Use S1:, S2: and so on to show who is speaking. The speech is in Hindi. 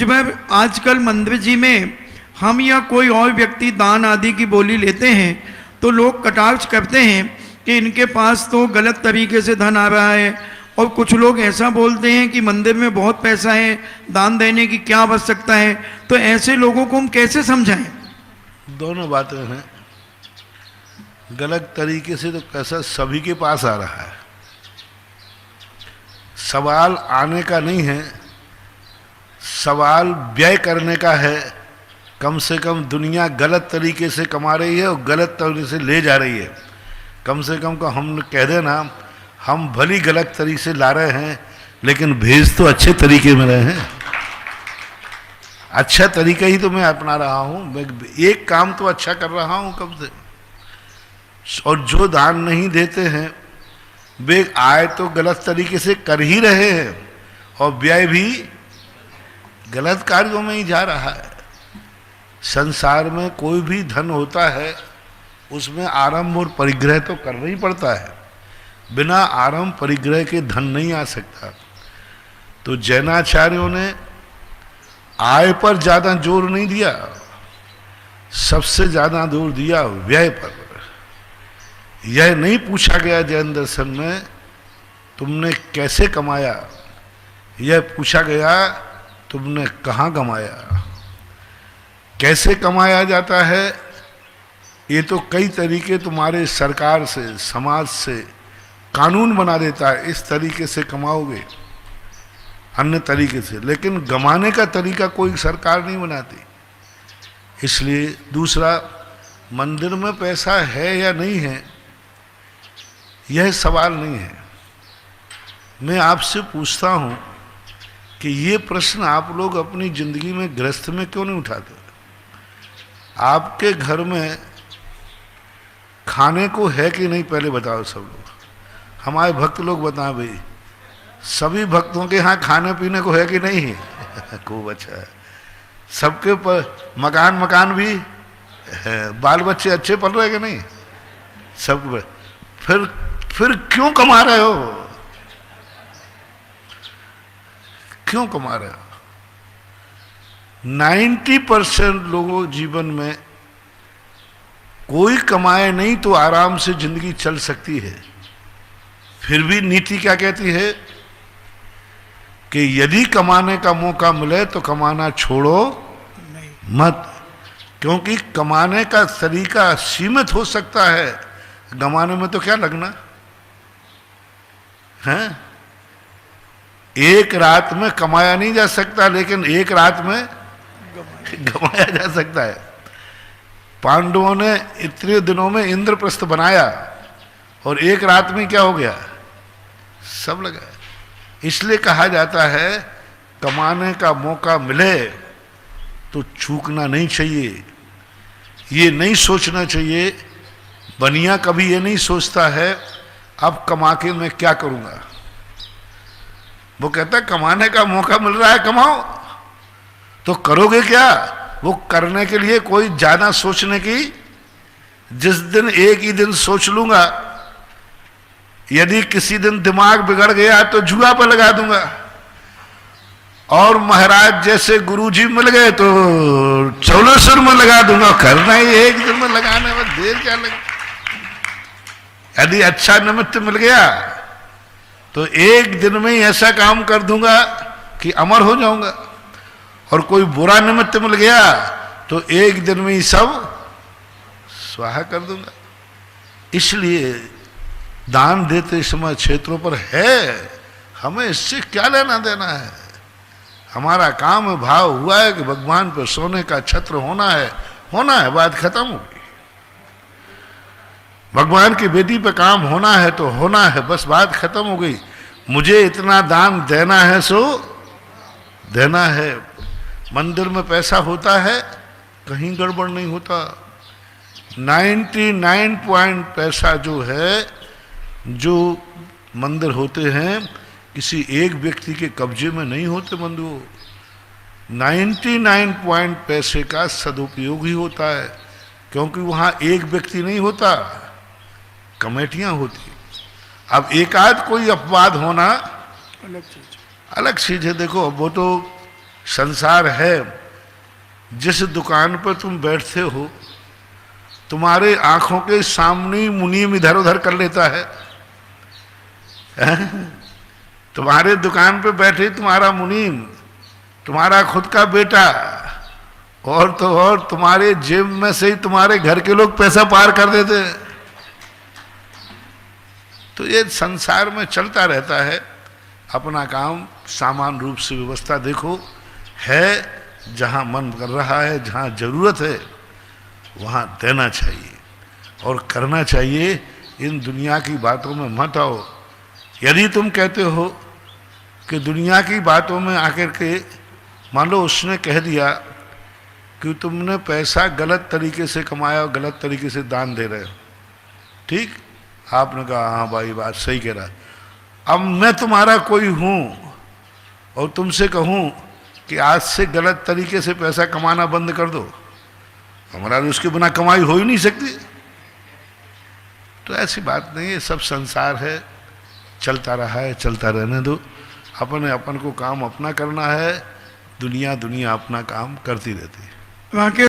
S1: जब आजकल मंदिर जी में हम या कोई और व्यक्ति दान आदि की बोली लेते हैं तो लोग कटाक्ष करते हैं कि इनके पास तो गलत तरीके से धन आ रहा है, और कुछ लोग ऐसा बोलते हैं कि मंदिर में बहुत पैसा है, दान देने की क्या आवश्यकता है। तो ऐसे लोगों को हम कैसे समझाएं?
S2: दोनों बातें हैं। गलत तरीके से तो पैसा सभी के पास आ रहा है, सवाल आने का नहीं है, सवाल व्यय करने का है। कम से कम दुनिया गलत तरीके से कमा रही है और गलत तरीके से ले जा रही है। कम से कम का हम कह देना हम भली गलत तरीके से ला रहे हैं, लेकिन भेज तो अच्छे तरीके में रहे हैं। अच्छा तरीका ही तो मैं अपना रहा हूँ, मैं एक काम तो अच्छा कर रहा हूँ कब से। और जो दान नहीं देते हैं वे आय तो गलत तरीके से कर ही रहे हैं और व्यय भी गलत कार्यों में ही जा रहा है। संसार में कोई भी धन होता है उसमें आरंभ और परिग्रह तो करना ही पड़ता है, बिना आरंभ परिग्रह के धन नहीं आ सकता। तो जैनाचार्यों ने आय पर ज्यादा जोर नहीं दिया, सबसे ज्यादा जोर दिया व्यय पर। यह नहीं पूछा गया जैन दर्शन में तुमने कैसे कमाया, यह पूछा गया तुमने कहाँ कमाया। कैसे कमाया जाता है ये तो कई तरीके तुम्हारे सरकार से समाज से कानून बना देता है, इस तरीके से कमाओगे, अन्य तरीके से, लेकिन गमाने का तरीका कोई सरकार नहीं बनाती। इसलिए दूसरा, मंदिर में पैसा है या नहीं है यह सवाल नहीं है। मैं आपसे पूछता हूं कि ये प्रश्न आप लोग अपनी जिंदगी में गृहस्थ में क्यों नहीं उठाते? आपके घर में खाने को है कि नहीं पहले बताओ सब लोग। हमारे भक्त लोग बताएं भाई, सभी भक्तों के यहाँ खाने पीने को है कि नहीं है? खूब अच्छा है। सबके पर मकान भी है, बाल बच्चे अच्छे पढ़ रहे कि नहीं? सब। फिर क्यों कमा रहे हो? क्यों कमा रहे हो? 90% लोगों जीवन में कोई कमाए नहीं तो आराम से जिंदगी चल सकती है। फिर भी नीति क्या कहती है कि यदि कमाने का मौका मिले तो कमाना छोड़ो मत, क्योंकि कमाने का तरीका सीमित हो सकता है, गमाने में तो क्या लगना है। एक रात में कमाया नहीं जा सकता, लेकिन एक रात में गमाया जा सकता है। पांडवों ने इतने दिनों में इंद्रप्रस्थ बनाया और एक रात में क्या हो गया, सब लगा। इसलिए कहा जाता है कमाने का मौका मिले तो चूकना नहीं चाहिए। ये नहीं सोचना चाहिए, बनिया कभी ये नहीं सोचता है अब कमा के मैं क्या करूंगा। वो कहता है कमाने का मौका मिल रहा है कमाओ, तो करोगे क्या? वो करने के लिए कोई ज्यादा सोचने की, जिस दिन एक ही दिन सोच लूंगा, यदि किसी दिन दिमाग बिगड़ गया तो जुआ पर लगा दूंगा, और महाराज जैसे गुरुजी मिल गए तो 1400 में लगा दूंगा। करना ही एक दिन में लगाने में देर क्या लगे। यदि अच्छा निमित्त मिल गया तो एक दिन में ही ऐसा काम कर दूंगा कि अमर हो जाऊंगा, और कोई बुरा निमित्त मिल गया तो एक दिन में ही सब स्वाहा कर दूंगा। इसलिए दान देते समय क्षेत्रों पर है, हमें इससे क्या लेना देना है। हमारा काम भाव हुआ है कि भगवान पर सोने का छत्र होना है, बात खत्म हो गई। भगवान की बेटी पे काम होना है तो होना है, बस बात खत्म हो गई। मुझे इतना दान देना है सो देना है। मंदिर में पैसा होता है, कहीं गड़बड़ नहीं होता। 99 पॉइंट पैसा जो है, जो मंदिर होते हैं किसी एक व्यक्ति के कब्जे में नहीं होते मंदिर। 99 पॉइंट पैसे का सदुपयोग ही होता है, क्योंकि वहां एक व्यक्ति नहीं होता, कमेटियां होती। अब एकाध कोई अपवाद होना अलग चीज है। देखो वो तो संसार है, जिस दुकान पर तुम बैठते हो तुम्हारे आंखों के सामने ही मुनीम इधर उधर कर लेता है। तुम्हारे दुकान पे बैठे तुम्हारा मुनीम, तुम्हारा खुद का बेटा, और तो और तुम्हारे जेब में से ही तुम्हारे घर के लोग पैसा पार कर देते हैं। तो ये संसार में चलता रहता है। अपना काम सामान्य रूप से व्यवस्था देखो, है जहाँ मन कर रहा है, जहाँ जरूरत है वहाँ देना चाहिए और करना चाहिए। इन दुनिया की बातों में मत आओ। यदि तुम कहते हो कि दुनिया की बातों में आकर के, मान लो उसने कह दिया कि तुमने पैसा गलत तरीके से कमाया और गलत तरीके से दान दे रहे हो, ठीक, आपने कहा हाँ भाई बात सही कह रहा है। अब मैं तुम्हारा कोई हूँ और तुमसे कहूँ कि आज से गलत तरीके से पैसा कमाना बंद कर दो, हमारा उसके बिना कमाई हो ही नहीं सकती। तो ऐसी बात नहीं है, सब संसार है, चलता रहा है, चलता रहने दो। अपने अपन को काम अपना करना है, दुनिया दुनिया अपना काम करती रहती है।
S1: वहाँ के